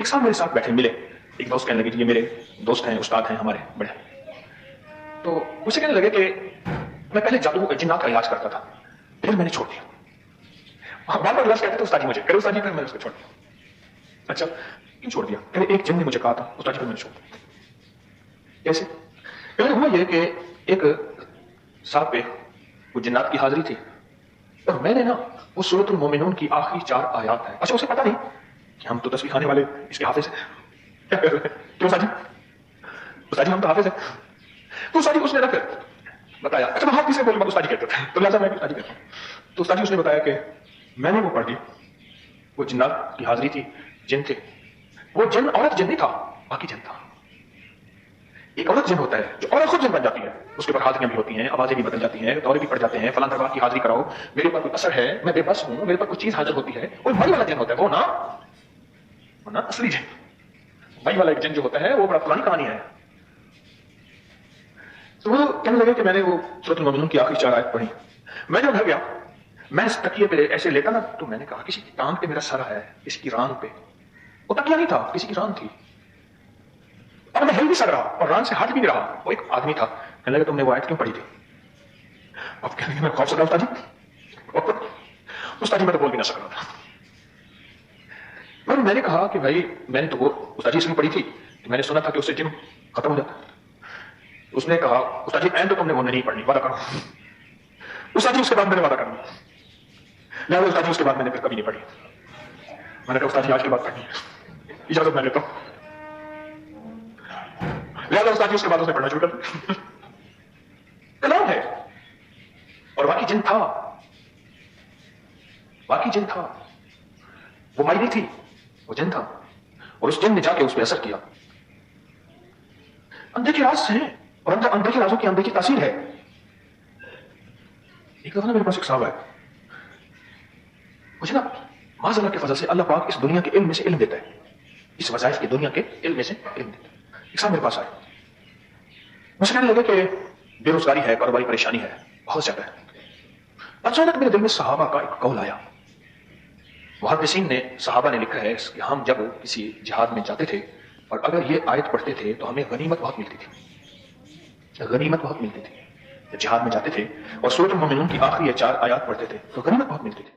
एक साथ मेरे साथ बैठे मिले, एक दोस्त कहने लगे कि ये मेरे दोस्त हैं, उस्ताद हैं हमारे बड़े, तो उसे कहने लगे कि मैं पहले जादू जिन्नात का इलाज करता था, फिर मैंने छोड़ दिया। बार बार इलाज कहते थे उस्ताद जी मुझे, फिर उस्ताद जी, फिर मैंने उसको छोड़ दिया। अच्छा क्यों छोड़ दिया? कहते एक जिन ने मुझे कहा था उस्ताद जी, फिर मैंने छोड़ दिया। कैसे? कहते हुआ ये कि एक साहब पे वो जिन्नात की हाजिरी थी और मैंने ना वो सूरतुल मोमिनून की आखिरी 4 आयात है। अच्छा उसे पता नहीं कि हम तो तस्बीह खाने वाले इसके हाफिज हैं। क्या कर रहे हैं? क्यों उस्ताद जी हम तो हाफिज हैं। तो उस्ताद जी उसने ना फिर बताया, अच्छा मैं हाथ किसे बोलूं, उस्ताद जी कहते थे, तो लिहाजा मैं उस्ताद जी कहता हूं। तो उस्ताद जी उसने बताया कि मैंने वो पढ़ ली, वो जिन्नात की हाजिरी थी, जिन थे, वो जिन औरत जिन नहीं था, बाकी जिन था। एक औरत जिन होता है जो औरत खुद जिन बन जाती है, उसके ऊपर हाजिरियां भी होती हैं, आवाजें भी बदल जाती हैं, दौरे भी पड़ जाते हैं, फलां दरबार की हाजिरी कराओ, मेरे ऊपर कोई असर है, मैं बेबस हूं, मेरे पर कुछ चीज हाजिर होती है, कोई मई वाला जिन होता है, वो ना असली जिन। मई वाला एक जिन जो होता है वो बड़ा पुरानी कहानी है। तो वो कहने लगे कि मैंने वो सूरतुल मोमिनून की आखिरी 4 आयत पढ़ी। मैं जब घर गया, मैं इस तकिए पे ऐसे लेटा ना, तो मैंने कहा किसी की टांग पे मेरा सर है, किसी की रान पे। वो तकिया नहीं था, किसी की रान थी। और मैं हिल भी सक रहा और रान से हट भी नहीं रहा। वो एक आदमी था। कहने लगे तुमने वो आयत क्यों पढ़ी थी? अब कहने लगे मैं खौफ से डरा उस्ताद जी। उस्ताद जी मैं तो बोल भी ना सक रहा था। पर मैंने कहा कि भाई मैंने तो वो उस्ताद जी इसलिए पढ़ी थी कि मैंने सुना था कि उससे जिन खत्म हो जाता है। उसने कहा उस्ताद जी तो तुमने वो नहीं पढ़नी, वादा करो। उस्ताद जी उसके बाद मैंने वादा कर लिया। लिहाजा उस्ताद जी उसके बाद मैंने फिर कभी नहीं पढ़ी। मैंने कहा उस्ताद जी आज के बाद पढ़नी है, इजाजत मैं लेता हूं। लिहाजा उस्ताद जी उसके बाद उसने पढ़ना शुरू कर दिया। कलाम है और बाकी जिन था, बाकी जिन था, वो माई नहीं थी, वो जिन था और उस जिन ने जाके उस पर असर किया। अनदेखे राज हैं और अनदेखे राजों की अनदेखी तासीर है। एक दफा ना मेरे पास एक साहब है, मुझे ना माज़अल्लाह के फजल से अल्लाह पाक इस दुनिया के इल्म में से इल्म देता है, इस वज़ाइफ की दुनिया के इल्म में से इल्म देता है। एक साहब मेरे पास आए, मुझे कहने लगे कि बेरोजगारी है, कारोबारी परेशानी है, बहुत ज्यादा है। अचानक मेरे दिल में सहाबा का एक कौल आया। मुहद्दिसीन ने, सहाबा ने लिखा है कि हम जब किसी जिहाद में जाते थे और अगर ये आयत पढ़ते थे तो हमें गनीमत बहुत मिलती थी, गनीमत बहुत मिलती थी। जब जिहाद में जाते थे और सूरतुल मोमिनून की आखिरी 4 आयत पढ़ते थे तो गनीमत बहुत मिलती थी।